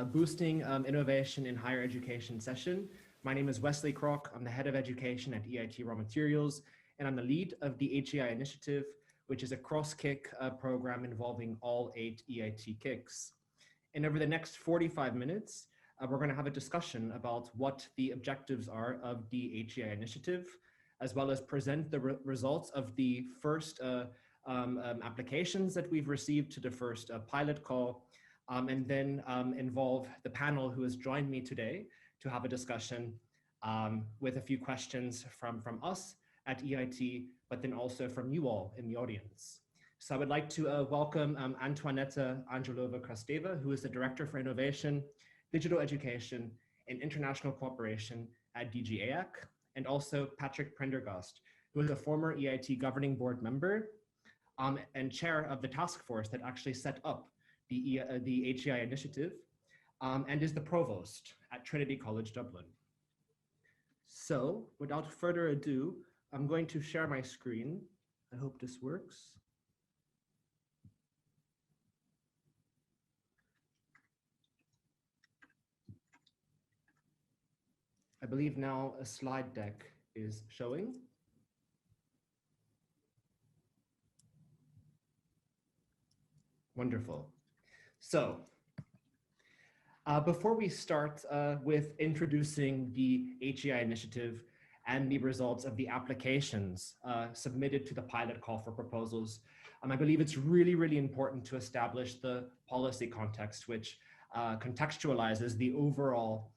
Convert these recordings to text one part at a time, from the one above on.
Boosting Innovation in Higher Education session. My name is Wesley Crock. I'm the head of education at EIT Raw Materials, and I'm the lead of the HEI Initiative, which is a cross-kick program involving all 8 EIT kicks. And over the next 45 minutes, we're going to have a discussion about what the objectives are of the HEI Initiative, as well as present the results of the first applications that we've received to the first pilot call, and then involve the panel who has joined me today to have a discussion with a few questions from us at EIT, but then also from you all in the audience. So I would like to welcome Antoinetta Angelova-Krasteva, who is the Director for Innovation, Digital Education, and International Cooperation at DGAAC, and also Patrick Prendergast, who is a former EIT Governing Board member and chair of the task force that actually set up the HEI Initiative, and is the provost at Trinity College, Dublin. So without further ado, I'm going to share my screen. I hope this works. I believe now a slide deck is showing. Wonderful. So before we start with introducing the HEI Initiative and the results of the applications submitted to the pilot call for proposals, I believe it's really important to establish the policy context, which contextualizes the overall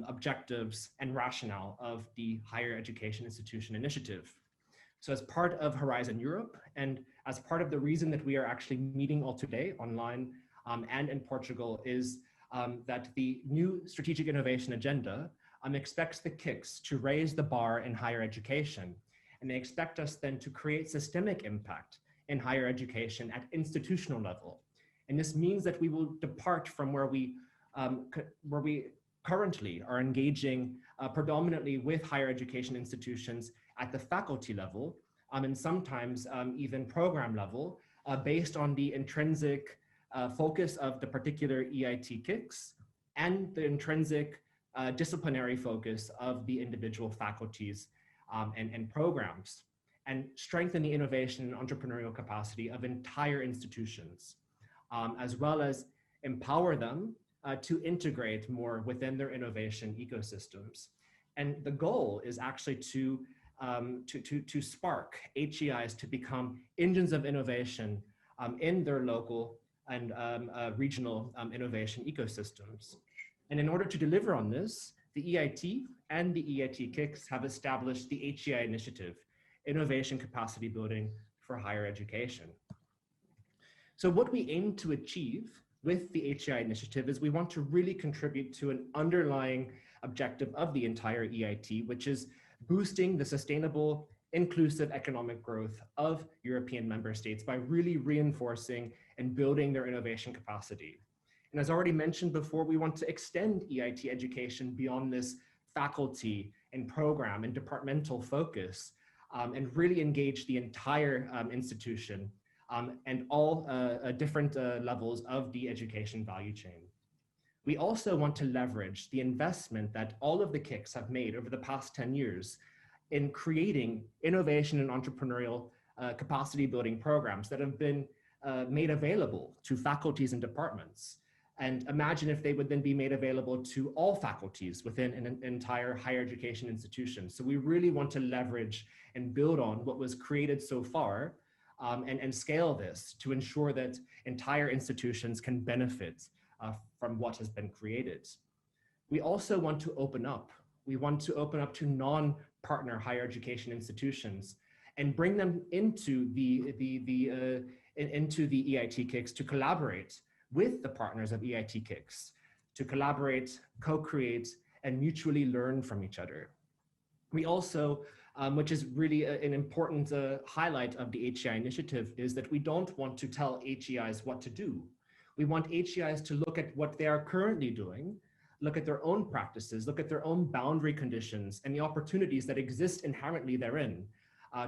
objectives and rationale of the Higher Education Institution Initiative. So as part of Horizon Europe, and as part of the reason that we are actually meeting all today online and in Portugal, is that the new Strategic Innovation Agenda expects the KICs to raise the bar in higher education. And they expect us then to create systemic impact in higher education at institutional level. And this means that we will depart from where we currently are engaging predominantly with higher education institutions at the faculty level, and sometimes even program level, based on the intrinsic focus of the particular EIT KICs and the intrinsic disciplinary focus of the individual faculties and programs, and strengthen the innovation and entrepreneurial capacity of entire institutions, as well as empower them to integrate more within their innovation ecosystems. And the goal is actually to spark HEIs to become engines of innovation in their local and regional innovation ecosystems. And in order to deliver on this, the EIT and the EIT KICs have established the HEI Initiative, Innovation Capacity Building for Higher Education. So what we aim to achieve with the HEI Initiative is we want to really contribute to an underlying objective of the entire EIT, which is boosting the sustainable, inclusive economic growth of European member states by really reinforcing and building their innovation capacity. And as already mentioned before, we want to extend EIT education beyond this faculty and program and departmental focus, and really engage the entire institution and all different levels of the education value chain. We also want to leverage the investment that all of the KICs have made over the past 10 years in creating innovation and entrepreneurial capacity building programs that have been made available to faculties and departments. And imagine if they would then be made available to all faculties within an entire higher education institution. So we really want to leverage and build on what was created so far, and scale this to ensure that entire institutions can benefit from what has been created. We also want to open up. We want to open up to non-partner higher education institutions and bring them into the EIT KICs to collaborate with the partners of EIT KICs, to collaborate, co-create, and mutually learn from each other. We also, which is really an important highlight of the HEI Initiative, is that we don't want to tell HEIs what to do. We want HEIs to look at what they are currently doing, look at their own practices, look at their own boundary conditions and the opportunities that exist inherently therein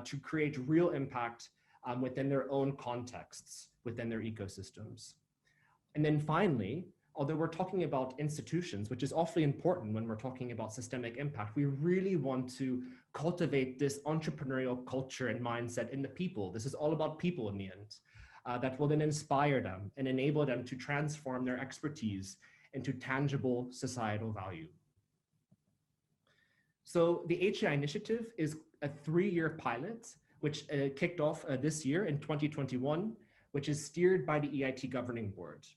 to create real impact within their own contexts, within their ecosystems. And then finally, although we're talking about institutions, which is awfully important when we're talking about systemic impact, we really want to cultivate this entrepreneurial culture and mindset in the people. This is all about people in the end, that will then inspire them and enable them to transform their expertise into tangible societal value. So the HEI Initiative is a 3-year pilot, which kicked off this year in 2021, which is steered by the EIT Governing Board.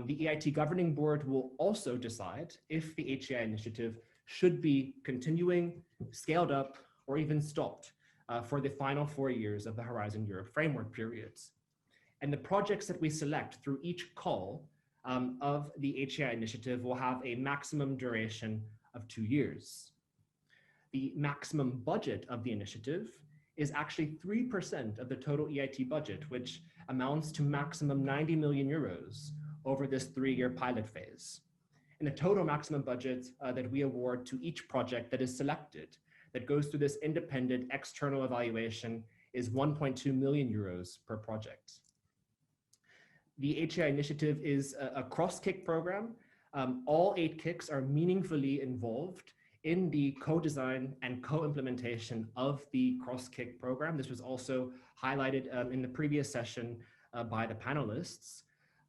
The EIT Governing Board will also decide if the HEI Initiative should be continuing, scaled up, or even stopped for the final 4 years of the Horizon Europe framework periods. And the projects that we select through each call of the HEI Initiative will have a maximum duration of 2 years. The maximum budget of the initiative is actually 3% of the total EIT budget, which amounts to maximum 90 million euros over this 3-year pilot phase. And the total maximum budget that we award to each project that is selected, that goes through this independent external evaluation, is 1.2 million euros per project. The HEI Initiative is a cross-kick program. All 8 kicks are meaningfully involved in the co-design and co-implementation of the cross-kick program. This was also highlighted in the previous session by the panelists.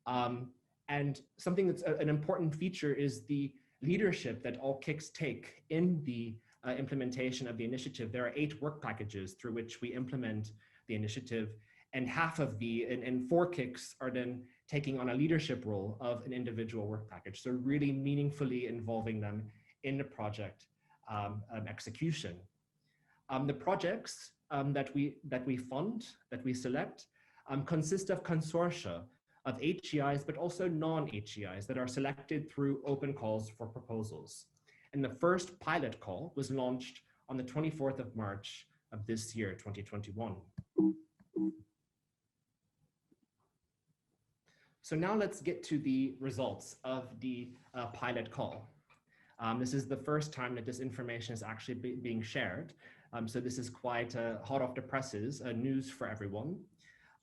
And something that's an important feature is the leadership that all kicks take in the implementation of the initiative. There are 8 work packages through which we implement the initiative, and half of and 4 kicks are then taking on a leadership role of an individual work package. So really meaningfully involving them in the project execution. The projects that we fund, that we select, consist of consortia of HEIs, but also non-HEIs that are selected through open calls for proposals. And the first pilot call was launched on the 24th of March of this year, 2021. So now let's get to the results of the pilot call. This is the first time that this information is actually being shared. So this is quite hot off the presses, news for everyone.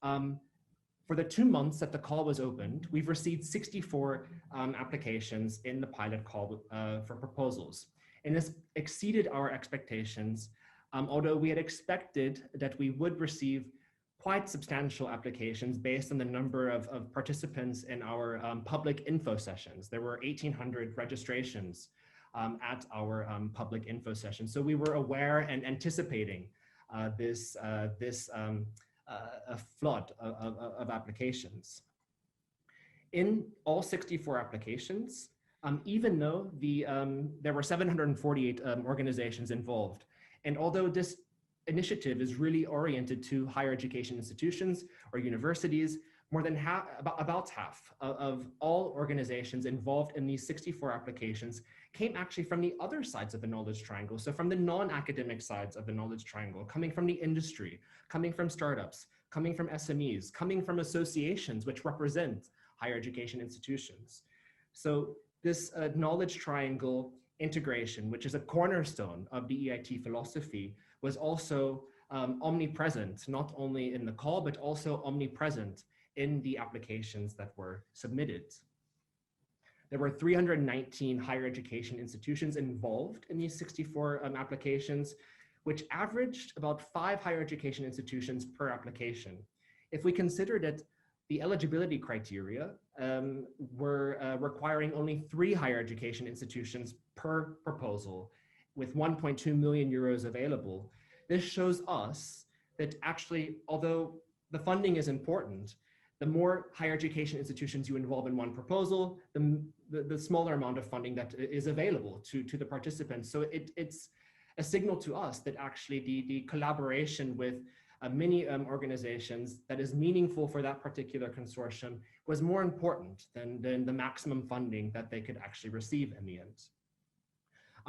For the 2 months that the call was opened, we've received 64 applications in the pilot call for proposals. And this exceeded our expectations, although we had expected that we would receive quite substantial applications based on the number of participants in our public info sessions. There were 1,800 registrations at our public info session. So we were aware and anticipating this flood of applications. In all 64 applications, even though there were 748 organizations involved, and although this initiative is really oriented to higher education institutions or universities, more than about half of all organizations involved in these 64 applications came actually from the other sides of the knowledge triangle. So from the non-academic sides of the knowledge triangle, coming from the industry, coming from startups, coming from SMEs, coming from associations which represent higher education institutions. So this knowledge triangle integration, which is a cornerstone of the EIT philosophy, was also omnipresent, not only in the call, but also omnipresent in the applications that were submitted. There were 319 higher education institutions involved in these 64 applications, which averaged about 5 higher education institutions per application. If we consider that the eligibility criteria were requiring only 3 higher education institutions per proposal, with 1.2 million euros available, this shows us that actually, although the funding is important, the more higher education institutions you involve in one proposal, the smaller amount of funding that is available to the participants. So it's a signal to us that actually the collaboration with many organizations that is meaningful for that particular consortium was more important than the maximum funding that they could actually receive in the end.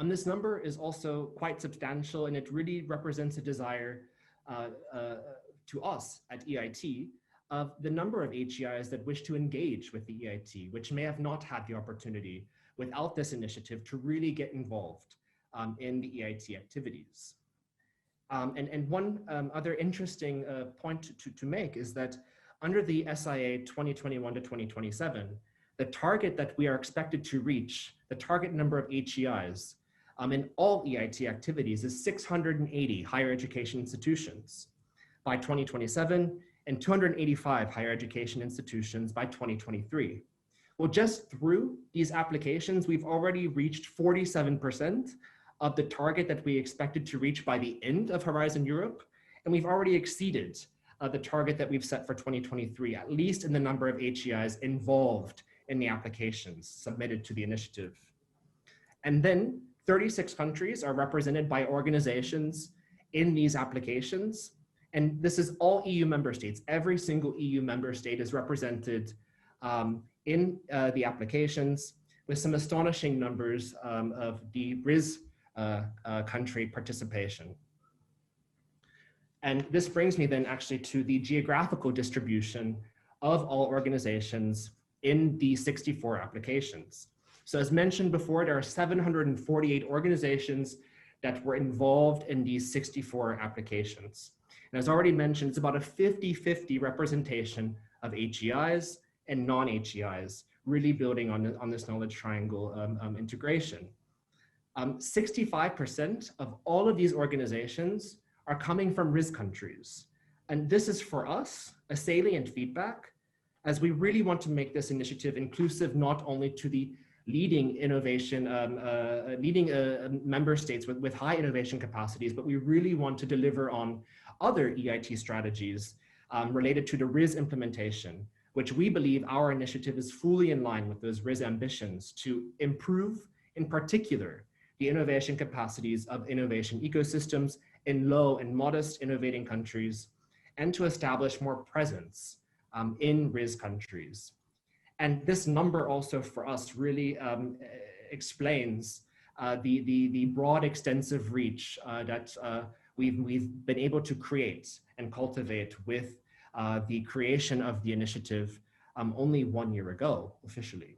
This number is also quite substantial, and it really represents a desire to us at EIT of the number of HEIs that wish to engage with the EIT, which may have not had the opportunity without this initiative to really get involved in the EIT activities. And one other interesting point to make is that under the SIA 2021 to 2027, the target that we are expected to reach, the target number of HEIs in all EIT activities is 680 higher education institutions by 2027 and 285 higher education institutions by 2023. Well, just through these applications, we've already reached 47% of the target that we expected to reach by the end of Horizon Europe, and we've already exceeded the target that we've set for 2023, at least in the number of HEIs involved in the applications submitted to the initiative. And then 36 countries are represented by organizations in these applications. And this is all EU member states. Every single EU member state is represented in the applications, with some astonishing numbers of the RIS country participation. And this brings me then actually to the geographical distribution of all organizations in the 64 applications. So as mentioned before, there are 748 organizations that were involved in these 64 applications. And as already mentioned, it's about a 50-50 representation of HEIs and non-HEIs, really building on this knowledge triangle integration. 65% of all of these organizations are coming from RIS countries. And this is for us a salient feedback, as we really want to make this initiative inclusive not only to the leading innovation, member states with high innovation capacities, but we really want to deliver on other EIT strategies related to the RIS implementation, which we believe our initiative is fully in line with those RIS ambitions to improve, in particular, the innovation capacities of innovation ecosystems in low and modest innovating countries, and to establish more presence in RIS countries. And this number also for us really explains the broad, extensive reach that we've been able to create and cultivate with the creation of the initiative only 1 year ago, officially.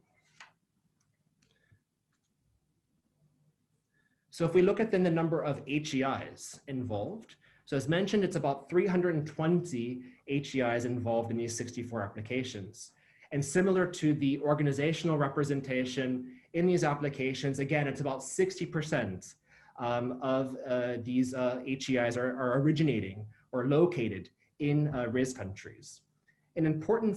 So if we look at then the number of HEIs involved, so as mentioned, it's about 320 HEIs involved in these 64 applications. And similar to the organizational representation in these applications, again, it's about 60% of these HEIs are originating or located in RIS countries. An important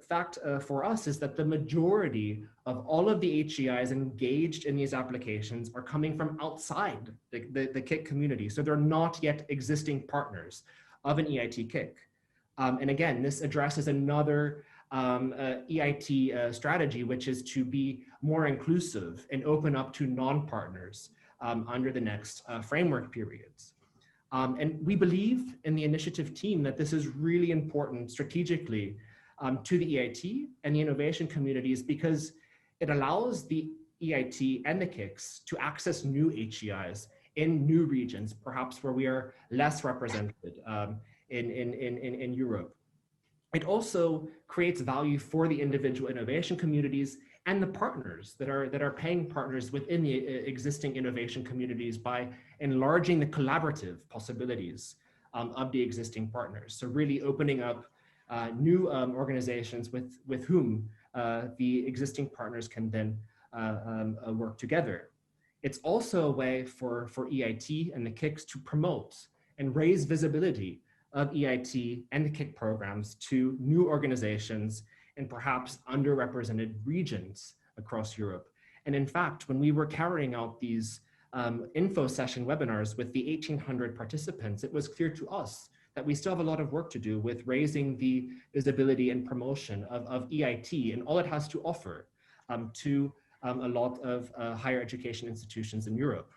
fact for us is that the majority of all of the HEIs engaged in these applications are coming from outside the KIC community. So they're not yet existing partners of an EIT KIC. And again, this addresses another EIT strategy, which is to be more inclusive and open up to non-partners under the next framework periods. And we believe in the initiative team that this is really important strategically to the EIT and the innovation communities, because it allows the EIT and the KICs to access new HEIs in new regions, perhaps where we are less represented in Europe. It also creates value for the individual innovation communities and the partners that are paying partners within the existing innovation communities by enlarging the collaborative possibilities of the existing partners. So really opening up new organizations with whom the existing partners can then work together. It's also a way for EIT and the KICs to promote and raise visibility of EIT and the KIC programs to new organizations and perhaps underrepresented regions across Europe. And in fact, when we were carrying out these info session webinars with the 1,800 participants, it was clear to us that we still have a lot of work to do with raising the visibility and promotion of EIT and all it has to offer to a lot of higher education institutions in Europe.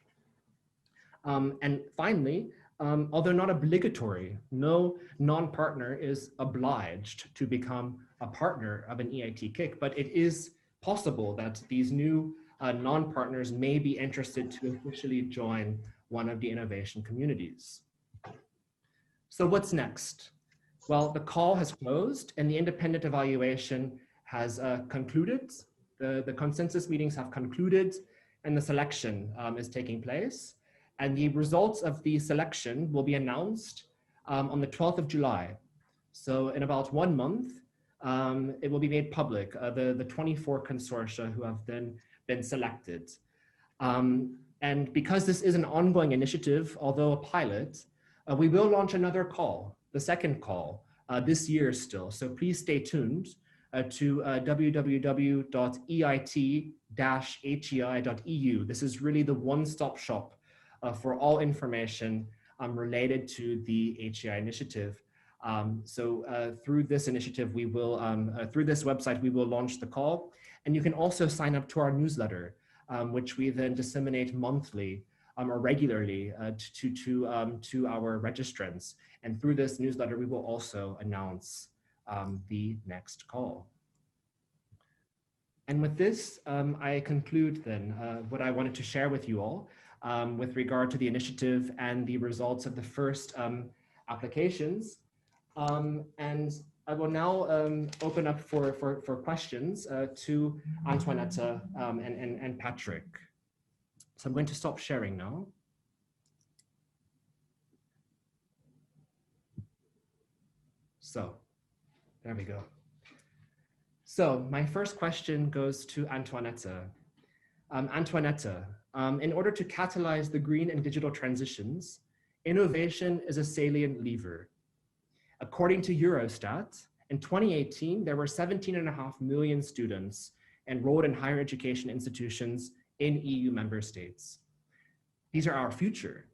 And finally, although not obligatory, no non-partner is obliged to become a partner of an EIT KIC, but it is possible that these new non-partners may be interested to officially join one of the innovation communities. So what's next? Well, the call has closed and the independent evaluation has concluded. The consensus meetings have concluded and the selection is taking place. And the results of the selection will be announced on the 12th of July. So in about 1 month, it will be made public, the 24 consortia who have then been selected. And because this is an ongoing initiative, although a pilot, we will launch another call, the second call, this year still. So please stay tuned to www.eit-hei.eu. This is really the one-stop shop for all information related to the HEI initiative. Through this initiative, we will, through this website, we will launch the call. And you can also sign up to our newsletter, which we then disseminate monthly or regularly to our registrants. And through this newsletter, we will also announce the next call. And with this, I conclude then what I wanted to share with you all with regard to the initiative and the results of the first applications. And I will now open up for questions to Antoinette and Patrick. So I'm going to stop sharing now. So there we go. So my first question goes to Antoinette. Antoinette, in order to catalyze the green and digital transitions, innovation is a salient lever. According to Eurostat, in 2018, there were 17.5 million students enrolled in higher education institutions in EU member states. These are our future.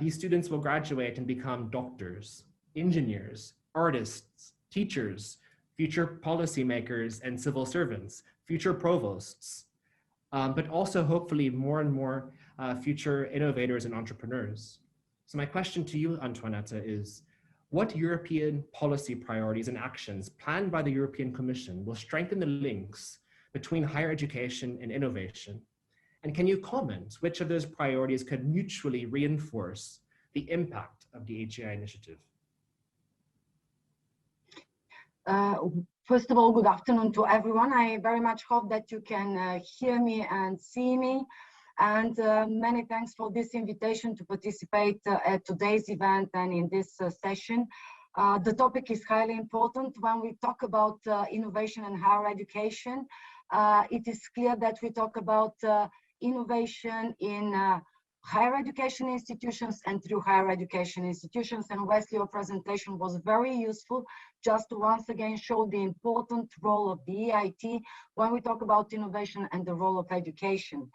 These students will graduate and become doctors, engineers, artists, teachers, future policymakers and civil servants, future provosts, but also hopefully more and more future innovators and entrepreneurs. So my question to you, Antoinette, is what European policy priorities and actions planned by the European Commission will strengthen the links between higher education and innovation? And can you comment which of those priorities could mutually reinforce the impact of the HEI initiative? First of all, good afternoon to everyone. I very much hope that you can hear me and see me. And many thanks for this invitation to participate at today's event and in this session. The topic is highly important. When we talk about innovation and higher education, it is clear that we talk about innovation in higher education institutions and through higher education institutions. And Wesley, your presentation was very useful just to once again show the important role of the EIT when we talk about innovation and the role of education.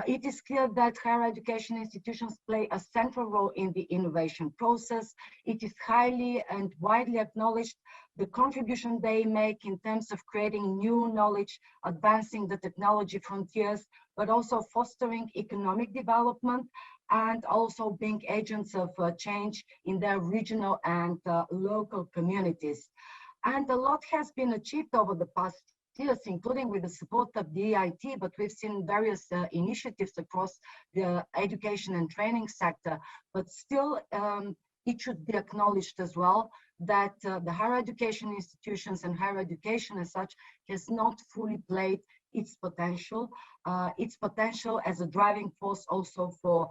It is clear that higher education institutions play a central role in the innovation process. It is highly and widely acknowledged the contribution they make in terms of creating new knowledge, advancing the technology frontiers, but also fostering economic development and also being agents of change in their regional and local communities. And a lot has been achieved over the past years, including with the support of the EIT, but we've seen various initiatives across the education and training sector. But still, it should be acknowledged as well that the higher education institutions and higher education as such has not fully played its potential as a driving force also for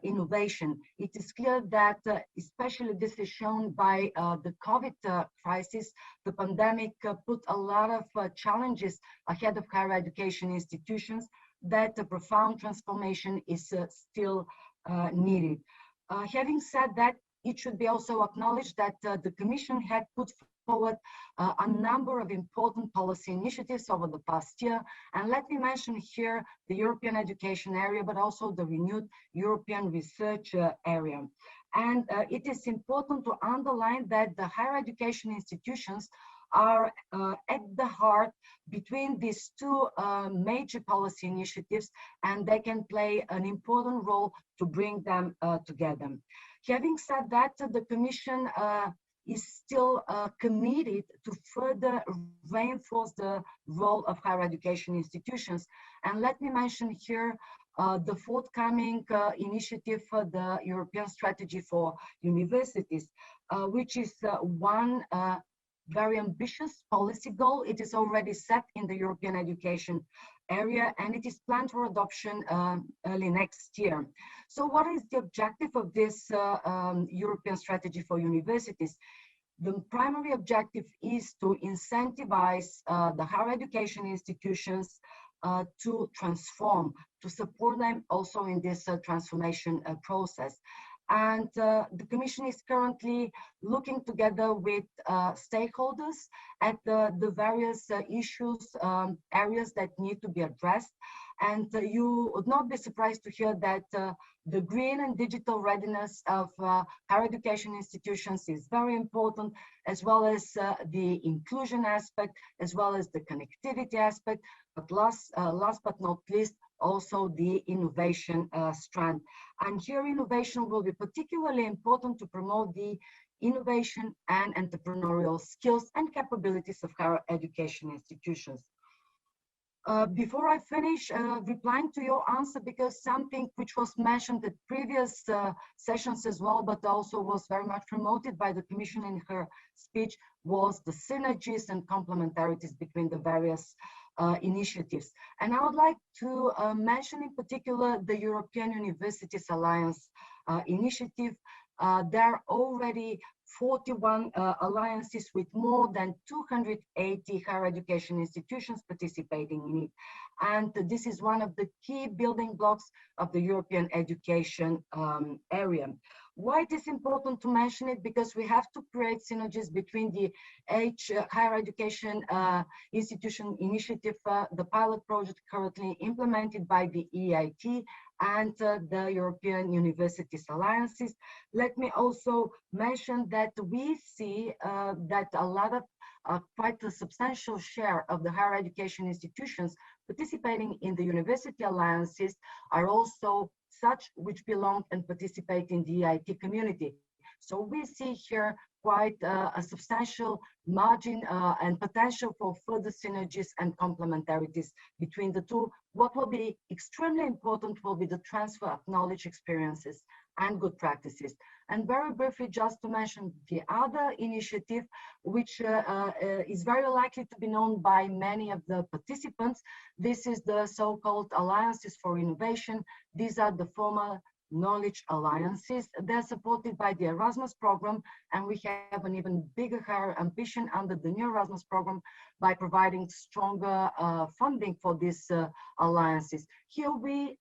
innovation. It is clear that especially this is shown by the COVID crisis. The pandemic put a lot of challenges ahead of higher education institutions, that a profound transformation is still needed. Having said that, it should be also acknowledged that the Commission had put forward a number of important policy initiatives over the past year. And let me mention here the European education area, but also the renewed European research area. And it is important to underline that the higher education institutions are at the heart between these two major policy initiatives, and they can play an important role to bring them together. Having said that, the Commission is still committed to further reinforce the role of higher education institutions. And let me mention here the forthcoming initiative for the European Strategy for Universities, which is one very ambitious policy goal. It is already set in the European education area, and it is planned for adoption early next year. So what is the objective of this European Strategy for Universities? The primary objective is to incentivize the higher education institutions to transform, to support them also in this transformation process. And the Commission is currently looking together with stakeholders at the various issues, areas that need to be addressed. And you would not be surprised to hear that the green and digital readiness of higher education institutions is very important, as well as the inclusion aspect, as well as the connectivity aspect, but last but not least, also the innovation strand. And here innovation will be particularly important to promote the innovation and entrepreneurial skills and capabilities of higher education institutions. Before I finish replying to your answer, because something which was mentioned at previous sessions as well, but also was very much promoted by the Commission in her speech, was the synergies and complementarities between the various initiatives. And I would like to mention in particular the European Universities Alliance initiative. There are already 41 alliances with more than 280 higher education institutions participating in it. And this is one of the key building blocks of the European education area. Why it is important to mention it? Because we have to create synergies between the higher education institution initiative, the pilot project currently implemented by the EIT, and the European Universities Alliances. Let me also mention that we see that a lot of quite a substantial share of the higher education institutions participating in the university alliances are also such which belong and participate in the EIT community. So we see here quite a substantial margin and potential for further synergies and complementarities between the two. What will be extremely important will be the transfer of knowledge, experiences, and good practices. And very briefly, just to mention the other initiative, which is very likely to be known by many of the participants. This is the so-called Alliances for Innovation. These are the former knowledge alliances. They're supported by the Erasmus program, and we have an even bigger, higher ambition under the new Erasmus program by providing stronger funding for these alliances. Here we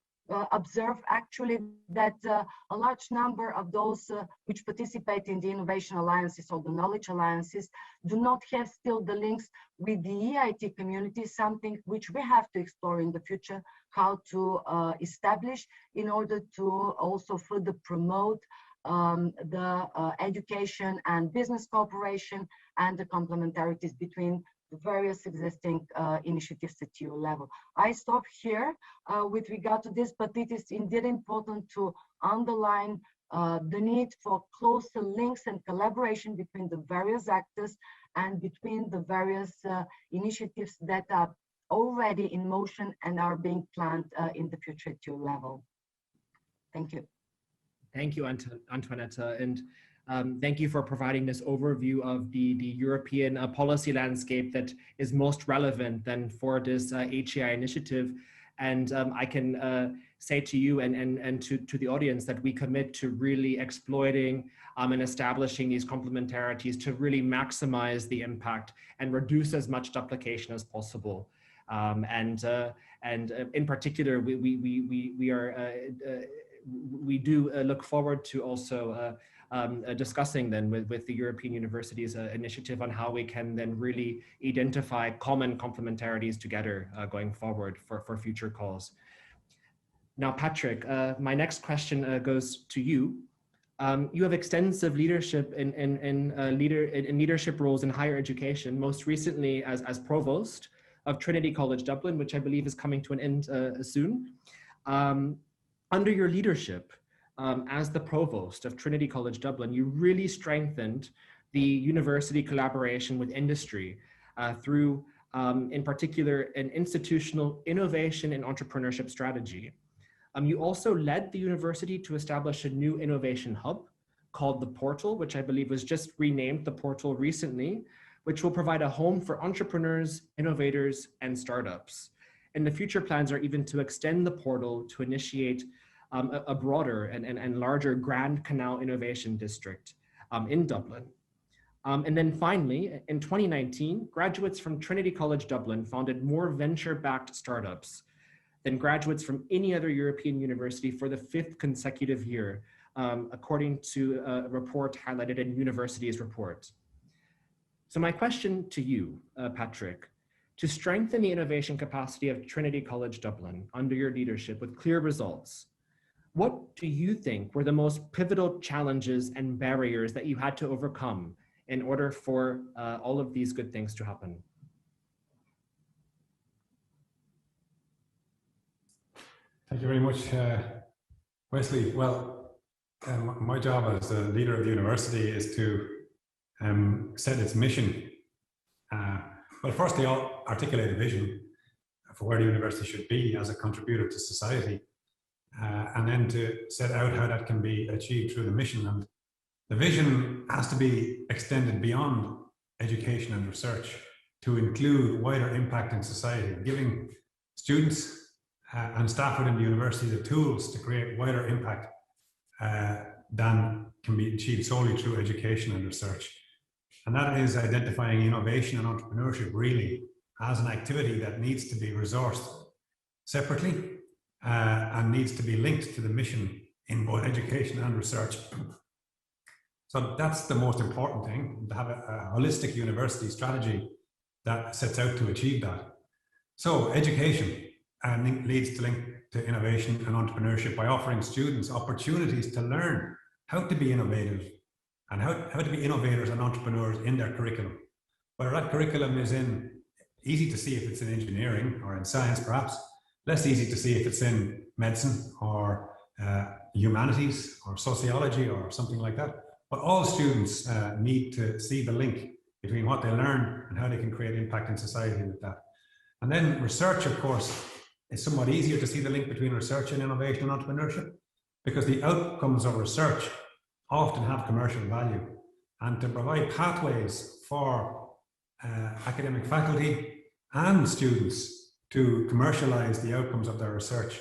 observe actually that a large number of those which participate in the innovation alliances or the knowledge alliances do not have still the links with the EIT community, something which we have to explore in the future, how to establish in order to also further promote the education and business cooperation and the complementarities between the various existing initiatives at EU level. I stop here with regard to this, but it is indeed important to underline the need for closer links and collaboration between the various actors and between the various initiatives that are already in motion and are being planned in the future at EU level. Thank you. Thank you, Antoinetta, and thank you for providing this overview of the European policy landscape that is most relevant then for this HEI initiative. And I can say to you and to the audience that we commit to really exploiting and establishing these complementarities to really maximize the impact and reduce as much duplication as possible. And in particular, we do look forward to also discussing then with the European Universities Initiative on how we can then really identify common complementarities together going forward for future calls. Now, Patrick, my next question goes to you. You have extensive leadership in leadership roles in higher education, most recently as provost of Trinity College Dublin, which I believe is coming to an end soon. Under your leadership as the provost of Trinity College Dublin, you really strengthened the university collaboration with industry through, in particular, an institutional innovation and entrepreneurship strategy. You also led the university to establish a new innovation hub called The Portal, which I believe was just renamed The Portal recently, which will provide a home for entrepreneurs, innovators, and startups. And the future plans are even to extend The Portal to initiate a broader and larger Grand Canal Innovation District in Dublin. And then finally, in 2019, graduates from Trinity College Dublin founded more venture-backed startups than graduates from any other European university for the 5th consecutive year, according to a report highlighted in University's report. So my question to you, Patrick, to strengthen the innovation capacity of Trinity College Dublin under your leadership with clear results, what do you think were the most pivotal challenges and barriers that you had to overcome in order for all of these good things to happen? Thank you very much, Wesley. Well, my job as the leader of the university is to set its mission. Well, firstly, I'll articulate a vision for where the university should be as a contributor to society, and then to set out how that can be achieved through the mission. And the vision has to be extended beyond education and research to include wider impact in society, giving students and staff within the university the tools to create wider impact than can be achieved solely through education and research. And that is identifying innovation and entrepreneurship really as an activity that needs to be resourced separately and needs to be linked to the mission in both education and research. So that's the most important thing, to have a holistic university strategy that sets out to achieve that. So education leads to link to innovation and entrepreneurship by offering students opportunities to learn how to be innovative and how to be innovators and entrepreneurs in their curriculum. Whether that curriculum is easy to see if it's in engineering or in science perhaps, less easy to see if it's in medicine or humanities or sociology or something like that. But all students need to see the link between what they learn and how they can create impact in society with that. And then research, of course, is somewhat easier to see the link between research and innovation and entrepreneurship, because the outcomes of research often have commercial value. And to provide pathways for academic faculty and students to commercialize the outcomes of their research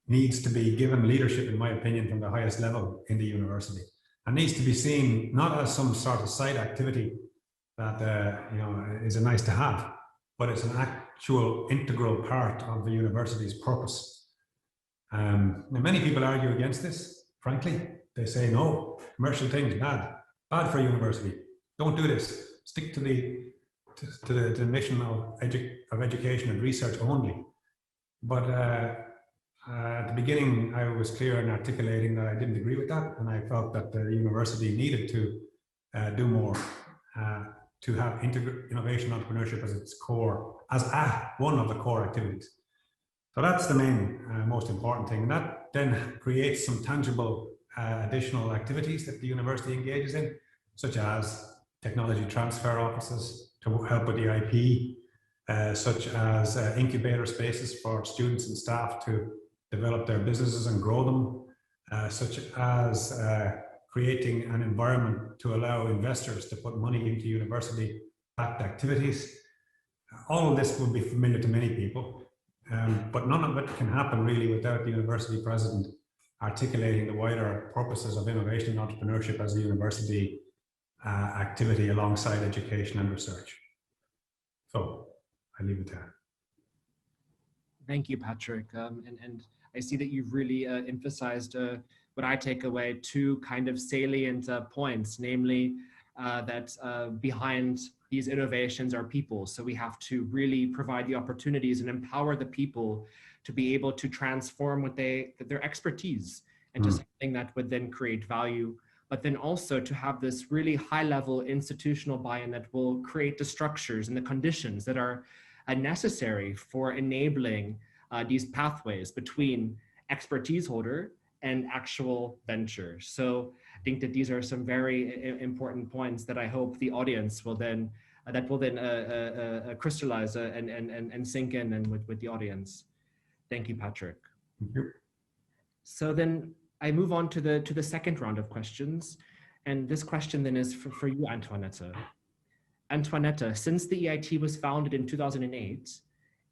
needs to be given leadership, in my opinion, from the highest level in the university, and needs to be seen not as some sort of side activity that is a nice to have, but it's an actual integral part of the university's purpose. And many people argue against this, frankly. They say, no, commercial things, bad for a university. Don't do this. Stick to the mission of education and research only. But at the beginning, I was clear in articulating that I didn't agree with that, and I felt that the university needed to do more to have innovation entrepreneurship as its core, as one of the core activities. So that's the main, most important thing. And that then creates some tangible additional activities that the university engages in, such as technology transfer offices to help with the IP, such as incubator spaces for students and staff to develop their businesses and grow them, such as creating an environment to allow investors to put money into university-backed activities. All of this will be familiar to many people, but none of it can happen really without the university president articulating the wider purposes of innovation and entrepreneurship as a university activity alongside education and research. So I leave it there. Thank you, Patrick. And I see that you've really emphasized what I take away, two kind of salient points, namely that behind these innovations are people. So we have to really provide the opportunities and empower the people to be able to transform their expertise into something that would then create value, but then also to have this really high level institutional buy-in that will create the structures and the conditions that are necessary for enabling these pathways between expertise holder and actual venture. So I think that these are some very important points that I hope the audience will then crystallize and sink in and with the audience. Thank you, Patrick. Thank you. So then I move on to the second round of questions. And this question then is for you, Antoinette. Antoinette, since the EIT was founded in 2008,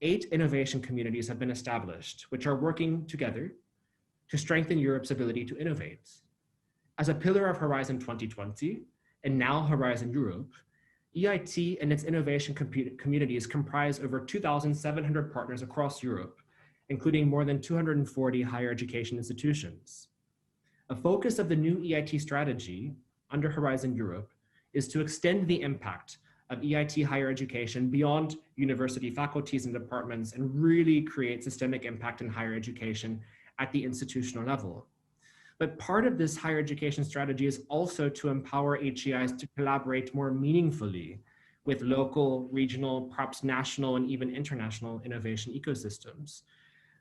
8 innovation communities have been established, which are working together to strengthen Europe's ability to innovate. As a pillar of Horizon 2020, and now Horizon Europe, EIT and its innovation communities comprise over 2,700 partners across Europe, including more than 240 higher education institutions. A focus of the new EIT strategy under Horizon Europe is to extend the impact of EIT higher education beyond university faculties and departments and really create systemic impact in higher education at the institutional level. But part of this higher education strategy is also to empower HEIs to collaborate more meaningfully with local, regional, perhaps national, and even international innovation ecosystems.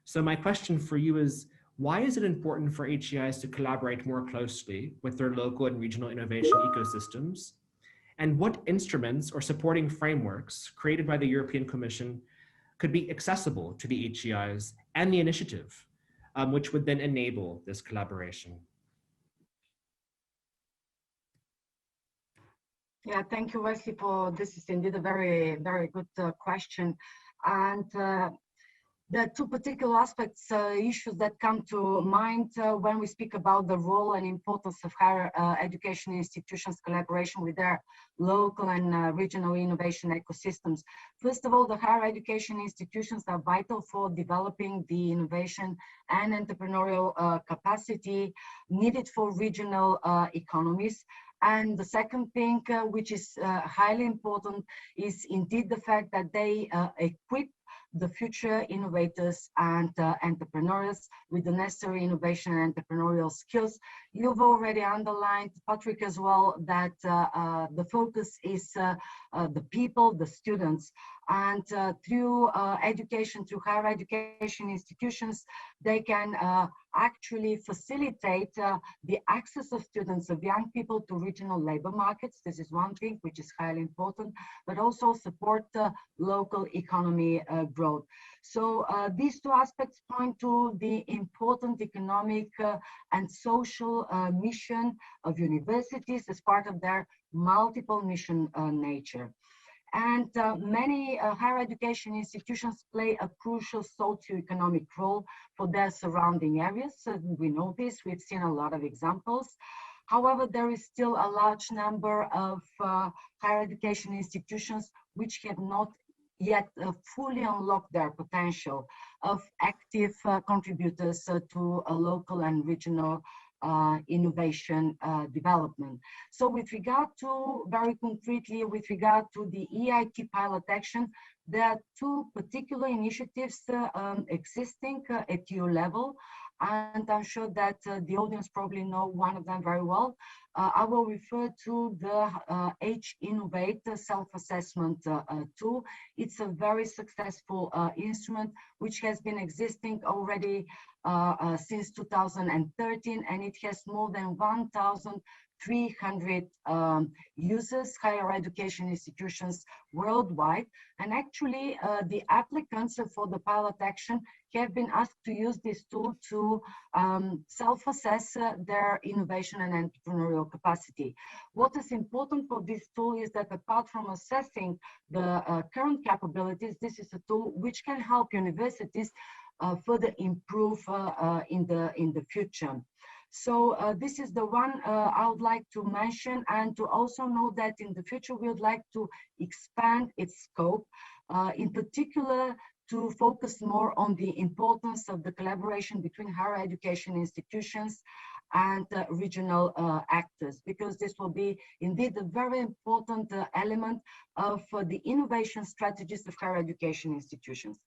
So my question for you is, why is it important for HEIs to collaborate more closely with their local and regional innovation ecosystems? And what instruments or supporting frameworks created by the European Commission could be accessible to the HEIs and the initiative, which would then enable this collaboration? Yeah, thank you, Wesley, for this. Is indeed a very, very good question. And there are two particular aspects, issues that come to mind when we speak about the role and importance of higher education institutions' collaboration with their local and regional innovation ecosystems. First of all, the higher education institutions are vital for developing the innovation and entrepreneurial capacity needed for regional economies. And the second thing, which is highly important, is indeed the fact that they equip the future innovators and entrepreneurs with the necessary innovation and entrepreneurial skills. You've already underlined, Patrick, as well, that the focus is the people, the students. And through education, through higher education institutions, they can actually facilitate the access of students, of young people, to regional labor markets. This is one thing which is highly important, but also support local economy growth. So these two aspects point to the important economic and social mission of universities as part of their multiple mission nature. And many higher education institutions play a crucial socioeconomic role for their surrounding areas. So we know this, we've seen a lot of examples. However, there is still a large number of higher education institutions which have not yet fully unlocked their potential of active contributors to a local and regional innovation development. So with regard to, very concretely, with regard to the EIT pilot action, there are two particular initiatives existing at EU level, and I'm sure that the audience probably know one of them very well. I will refer to the H-Innovate self-assessment tool. It's a very successful instrument which has been existing already since 2013, and it has more than 1,300 users, higher education institutions worldwide. And actually, the applicants for the pilot action have been asked to use this tool to self-assess their innovation and entrepreneurial capacity. What is important for this tool is that apart from assessing the current capabilities, this is a tool which can help universities further improve in the future. So this is the one I would like to mention, and to also know that in the future we would like to expand its scope, in particular to focus more on the importance of the collaboration between higher education institutions and regional actors, because this will be indeed a very important element of the innovation strategies of higher education institutions.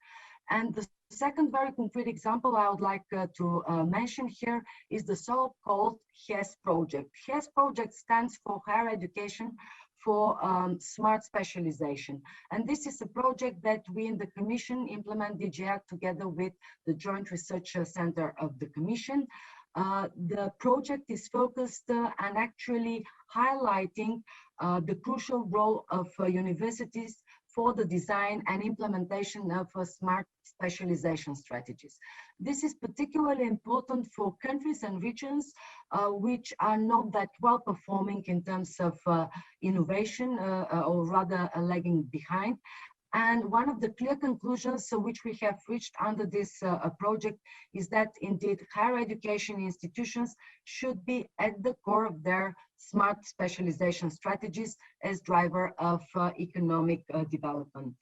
And the second very concrete example I would like to mention here is the so-called HES project. HES project stands for Higher Education for Smart Specialization. And this is a project that we in the Commission implement DGR together with the Joint Research Center of the Commission. The project is focused and actually highlighting the crucial role of universities for the design and implementation of smart specialization strategies. This is particularly important for countries and regions which are not that well performing in terms of innovation, or rather lagging behind. And one of the clear conclusions which we have reached under this project is that indeed higher education institutions should be at the core of their smart specialization strategies as driver of economic development.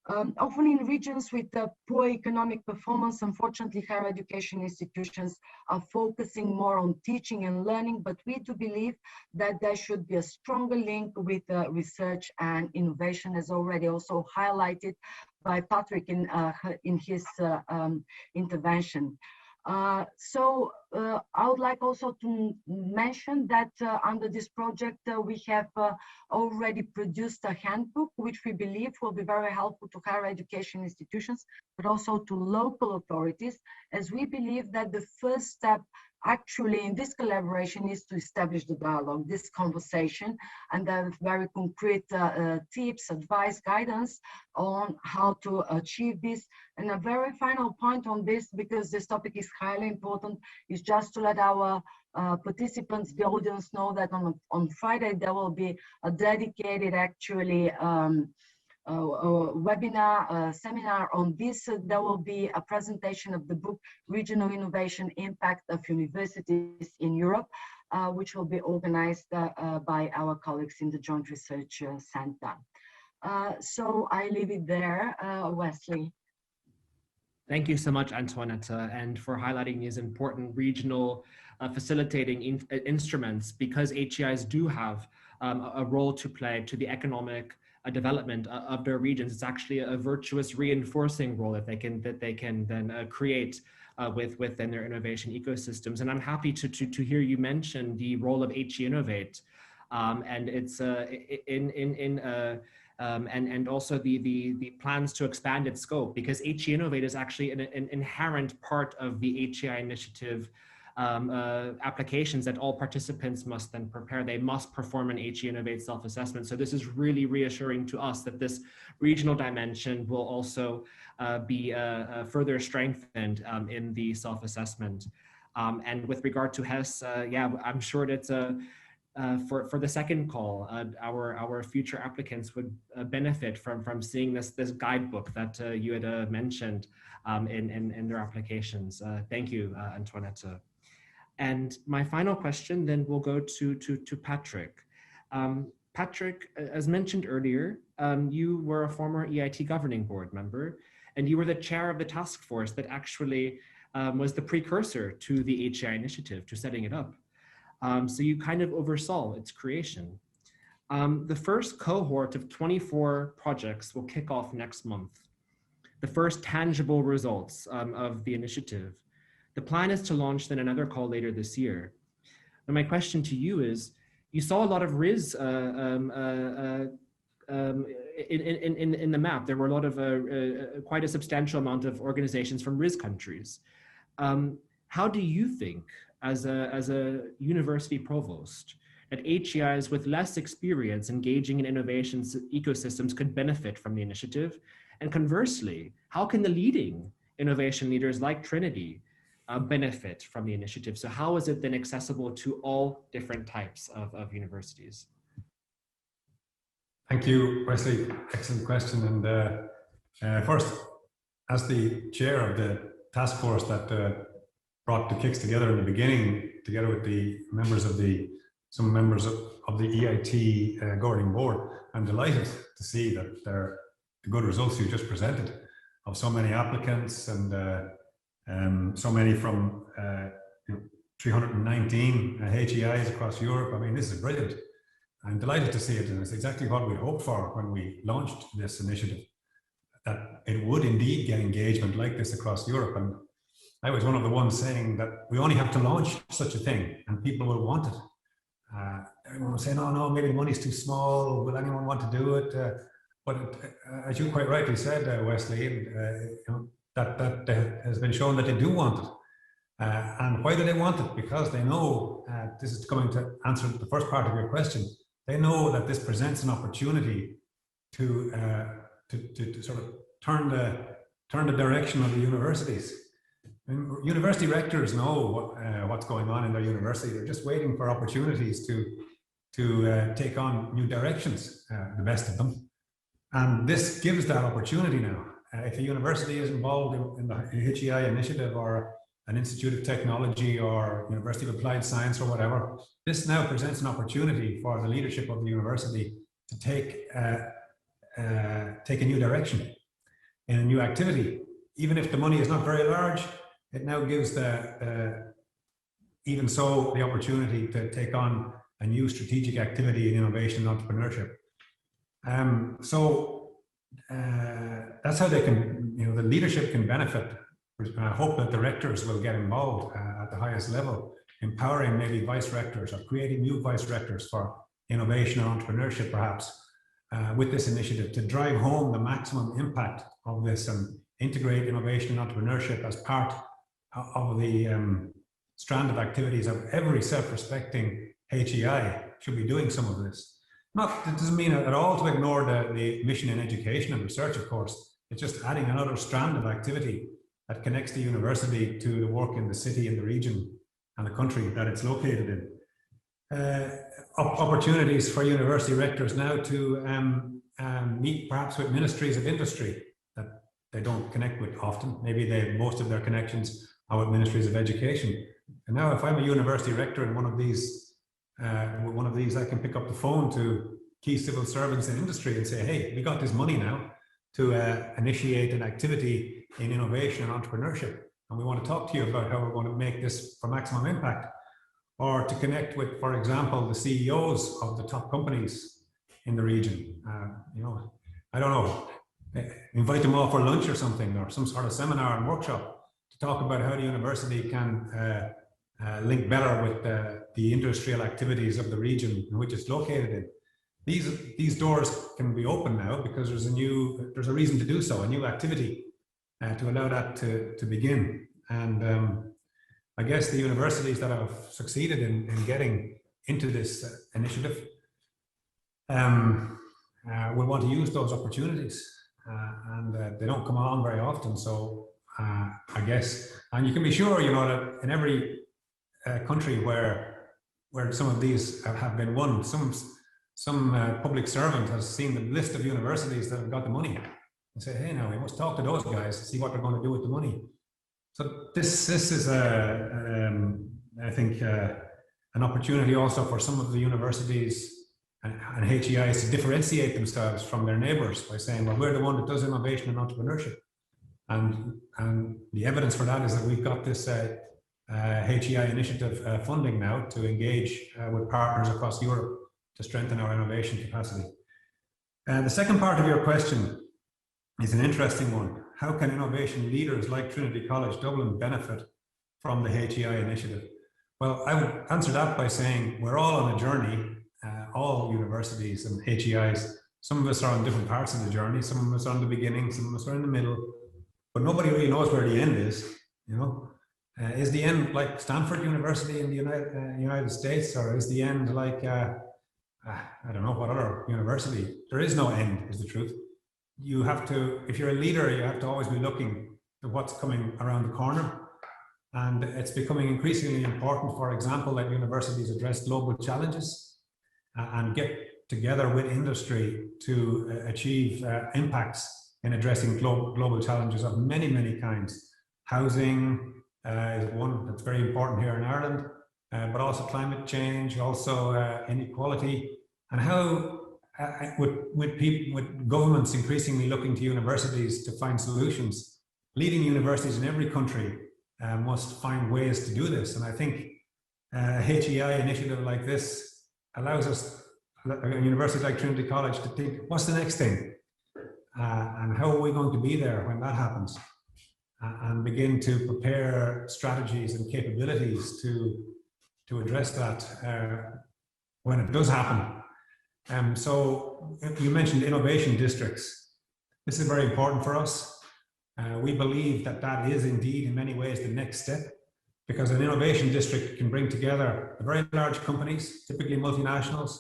Often in regions with poor economic performance, unfortunately, higher education institutions are focusing more on teaching and learning, but we do believe that there should be a stronger link with research and innovation, as already also highlighted by Patrick in his intervention. I would like also to mention that under this project, we have already produced a handbook, which we believe will be very helpful to higher education institutions, but also to local authorities, as we believe that the first step actually in this collaboration is to establish the dialogue, this conversation, and then very concrete tips, advice, guidance on how to achieve this. And a very final point on this, because this topic is highly important, is just to let our participants, the audience, know that on Friday there will be a dedicated actually webinar, seminar on this. There will be a presentation of the book Regional Innovation Impact of Universities in Europe, which will be organized by our colleagues in the Joint Research Center. So I leave it there, Wesley. Thank you so much, Antoinette, and for highlighting these important regional facilitating instruments, because HEIs do have a role to play to the economic development of their regions. It's actually a virtuous reinforcing role that they can then create within their innovation ecosystems. And I'm happy to hear you mention the role of HEI Innovate, and it's and also the plans to expand its scope, because HEI Innovate is actually an inherent part of the HEI Initiative applications that all participants must then prepare. They must perform an HEI Innovate self-assessment. So this is really reassuring to us that this regional dimension will also be further strengthened in the self-assessment. And with regard to HES, yeah, I'm sure that's for the second call, our future applicants would benefit from seeing this guidebook that you had mentioned in their applications. Thank you, Antoinette. And my final question then will go to Patrick. Patrick, as mentioned earlier, you were a former EIT governing board member, and you were the chair of the task force that actually was the precursor to the HEI initiative, to setting it up. So you kind of oversaw its creation. The first cohort of 24 projects will kick off next month. The first tangible results of the initiative. The plan is to launch then another call later this year. And my question to you is, you saw a lot of RIS in the map. There were a lot of, quite a substantial amount of organizations from RIS countries. How do you think, as a university provost, that HEIs with less experience engaging in innovation ecosystems could benefit from the initiative? And conversely, how can the leading innovation leaders like Trinity benefit from the initiative? So how is it then accessible to all different types of universities? Thank you, Wesley. Excellent question. And first, as the chair of the task force that brought the KICs together in the beginning, together with the members of some members of the EIT governing board, I'm delighted to see that the good results you just presented of so many applicants and so many from 319 HEIs across Europe. I mean, this is brilliant. I'm delighted to see it, and it's exactly what we hoped for when we launched this initiative, that it would indeed get engagement like this across Europe. And I was one of the ones saying that we only have to launch such a thing and people will want it. Everyone was saying, oh no, maybe the money's too small, will anyone want to do it? But as you quite rightly said, Wesley, that has been shown that they do want it. And why do they want it? Because they know, this is going to answer the first part of your question, they know that this presents an opportunity to sort of turn the direction of the universities. And university rectors know what's going on in their university. They're just waiting for opportunities to take on new directions, the best of them. And this gives that opportunity now. If a university is involved in the HEI initiative or an Institute of Technology or University of Applied Science or whatever, this now presents an opportunity for the leadership of the university to take a new direction in a new activity. Even if the money is not very large, it now gives even so the opportunity to take on a new strategic activity in innovation and entrepreneurship. That's how they can, the leadership can benefit. I hope that the rectors will get involved at the highest level, empowering maybe vice rectors or creating new vice rectors for innovation and entrepreneurship, perhaps, with this initiative to drive home the maximum impact of this and integrate innovation and entrepreneurship as part of the strand of activities of every self-respecting HEI should be doing some of this. It doesn't mean at all to ignore the mission in education and research, of course. It's just adding another strand of activity that connects the university to the work in the city, in the region, and the country that it's located in. Opportunities for university rectors now to meet perhaps with ministries of industry that they don't connect with often. Maybe most of their connections are with ministries of education. And now if I'm a university rector in one of these, I can pick up the phone to key civil servants in industry and say, hey, we got this money now to initiate an activity in innovation and entrepreneurship. And we want to talk to you about how we're going to make this for maximum impact. Or to connect with, for example, the CEOs of the top companies in the region. I don't know, invite them all for lunch or something, or some sort of seminar and workshop to talk about how the university can link better with the industrial activities of the region in which it's located in. These doors can be open now because there's a reason to do so, a new activity to allow that to begin. And I guess the universities that have succeeded in getting into this initiative will want to use those opportunities, and they don't come along very often. So I guess, and you can be sure, that in every country where some of these have been won, some public servant has seen the list of universities that have got the money and say, hey, now we must talk to those guys to see what they're going to do with the money. So this is I think an opportunity also for some of the universities and HEIs to differentiate themselves from their neighbours by saying, well, we're the one that does innovation and entrepreneurship. And the evidence for that is that we've got this HEI Initiative funding now to engage with partners across Europe to strengthen our innovation capacity. The second part of your question is an interesting one. How can innovation leaders like Trinity College Dublin benefit from the HEI Initiative? Well, I would answer that by saying we're all on a journey, all universities and HEIs. Some of us are on different parts of the journey. Some of us are on the beginning, some of us are in the middle, but nobody really knows where the end is, Is the end like Stanford University in the United States, or is the end like, I don't know, what other university? There is no end, is the truth. You have to, if you're a leader, you have to always be looking at what's coming around the corner. And it's becoming increasingly important, for example, that universities address global challenges and get together with industry to achieve impacts in addressing global challenges of many, many kinds. Housing is one that's very important here in Ireland, but also climate change, also inequality, and how with governments increasingly looking to universities to find solutions, leading universities in every country must find ways to do this. And I think a HEI initiative like this allows us, a university like Trinity College, to think, what's the next thing? And how are we going to be there when that happens? And begin to prepare strategies and capabilities to address that when it does happen. So you mentioned innovation districts. This is very important for us. We believe that is indeed in many ways the next step, because an innovation district can bring together the very large companies, typically multinationals,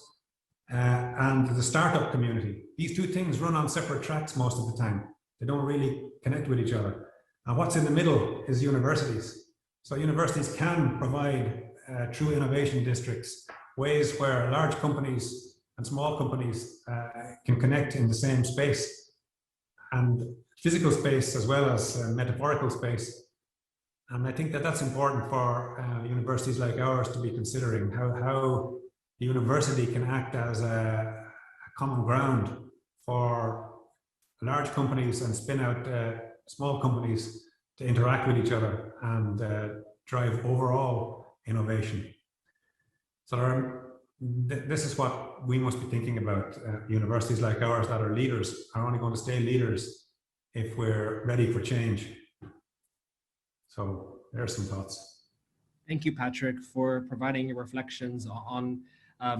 and the startup community. These two things run on separate tracks most of the time. They don't really connect with each other. And what's in the middle is universities. So universities can provide true innovation districts, ways where large companies and small companies can connect in the same space, and physical space as well as metaphorical space. And I think that that's important for universities like ours to be considering how the university can act as a common ground for large companies and spin out small companies to interact with each other and drive overall innovation. So this is what we must be thinking about. Universities like ours that are leaders are only going to stay leaders if we're ready for change. So there are some thoughts. Thank you, Patrick, for providing your reflections on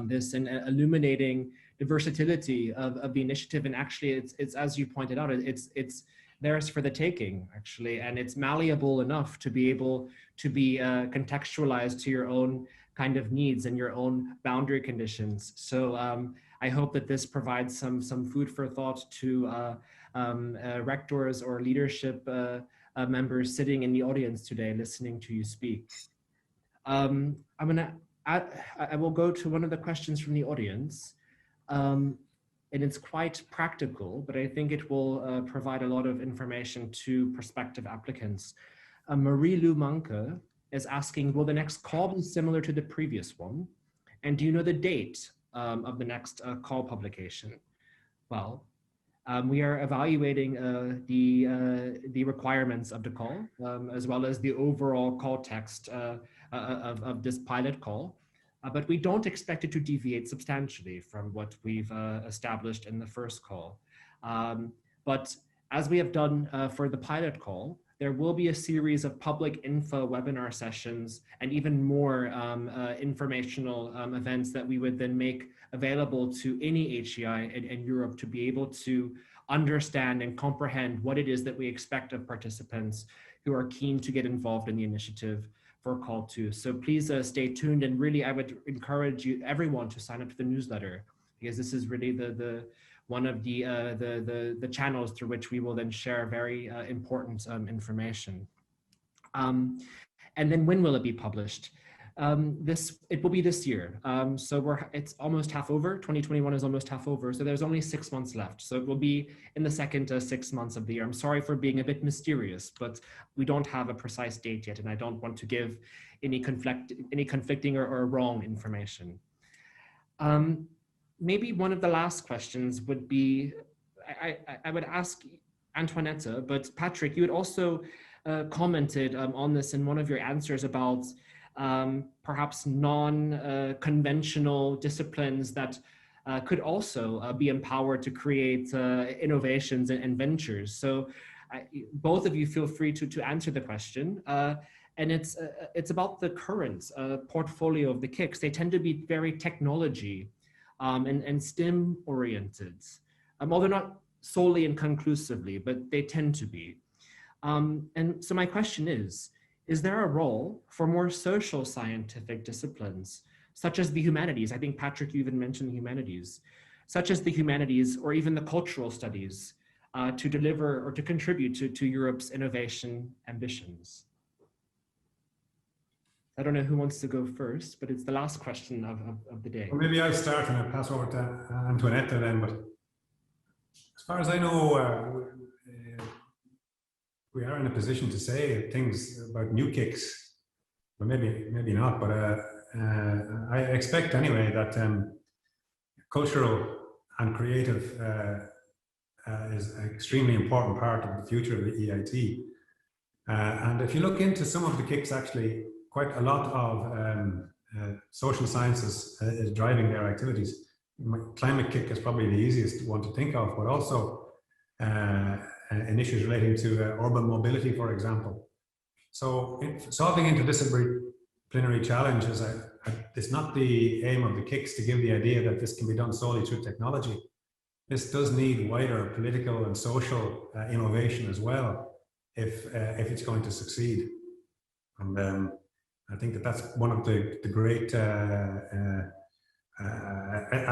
this and illuminating the versatility of the initiative. And actually, it's as you pointed out, it's theirs for the taking, actually, and it's malleable enough to be able to be contextualized to your own kind of needs and your own boundary conditions. So I hope that this provides some food for thought to rectors or leadership members sitting in the audience today, listening to you speak. I will go to one of the questions from the audience, and it's quite practical, but I think it will provide a lot of information to prospective applicants. Marie-Lou Manke is asking, will the next call be similar to the previous one? And do you know the date of the next call publication? Well, we are evaluating the requirements of the call, as well as the overall call text of this pilot call, but we don't expect it to deviate substantially from what we've established in the first call. But as we have done for the pilot call, there will be a series of public info webinar sessions and even more informational events that we would then make available to any HEI in Europe to be able to understand and comprehend what it is that we expect of participants who are keen to get involved in the initiative for call 2. So please stay tuned, and really I would encourage everyone to sign up to the newsletter, because this is really one of the channels through which we will then share very important information. And then when will it be published? It will be this year. So it's almost half over. 2021 is almost half over. So there's only 6 months left. So it will be in the second 6 months of the year. I'm sorry for being a bit mysterious, but we don't have a precise date yet, and I don't want to give any conflicting or wrong information. Maybe one of the last questions would be, I would ask Antoinette, but Patrick, you had also commented on this in one of your answers about perhaps non-conventional disciplines that could also be empowered to create innovations and ventures. So both of you feel free to answer the question. And it's about the current portfolio of the KICs. They tend to be very technology and STEM oriented, although not solely and conclusively, but they tend to be. And so my question is there a role for more social scientific disciplines, such as the humanities? I think, Patrick, you even mentioned the humanities, such as the humanities or even the cultural studies to deliver or to contribute to Europe's innovation ambitions? I don't know who wants to go first, but it's the last question of the day. Well, maybe I'll start and I'll pass over to Antoinette then. But as far as I know, we are in a position to say things about new KICs, but maybe not. But I expect anyway that cultural and creative is an extremely important part of the future of the EIT. And if you look into some of the KICs, actually, quite a lot of social sciences is driving their activities. Climate KIC is probably the easiest one to think of, but also issues relating to urban mobility, for example. So solving interdisciplinary challenges, it's not the aim of the KICs to give the idea that this can be done solely through technology. This does need wider political and social innovation as well, if it's going to succeed. And I think that's one of the great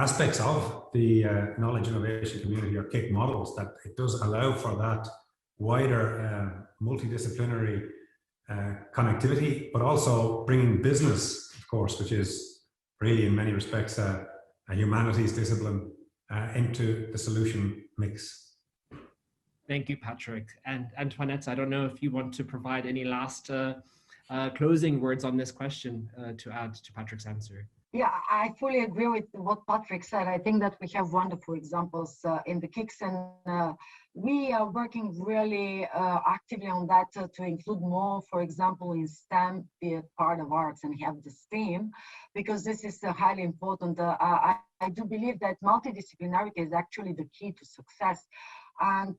aspects of the knowledge innovation community or KIC models, that it does allow for that wider multidisciplinary connectivity, but also bringing business, of course, which is really in many respects a humanities discipline, into the solution mix. Thank you, Patrick. And Antoinette, I don't know if you want to provide any last closing words on this question to add to Patrick's answer. Yeah, I fully agree with what Patrick said. I think that we have wonderful examples in the KICS, and we are working really actively on that to include more, for example, in STEM, be a part of arts and have the STEAM, because this is highly important. I do believe that multidisciplinarity is actually the key to success. And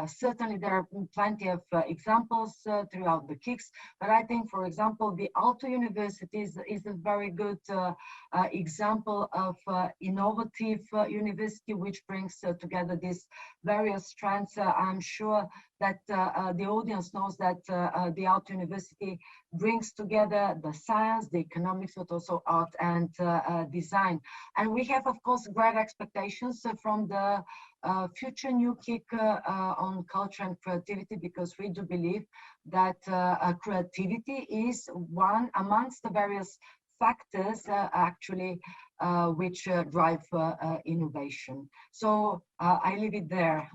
certainly there are plenty of examples throughout the KICS, but I think, for example, the Aalto University is a very good example of innovative university, which brings together these various strands. I'm sure that the audience knows that the Aalto University brings together the science, the economics, but also art and design. And we have, of course, great expectations from the future new KIC on culture and creativity, because we do believe that creativity is one amongst the various factors actually which drive innovation. So I leave it there.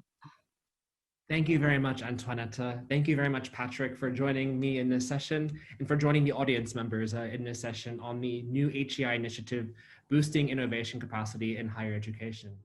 Thank you very much, Antoinette. Thank you very much, Patrick, for joining me in this session and for joining the audience members in this session on the new HEI initiative, Boosting Innovation Capacity in Higher Education.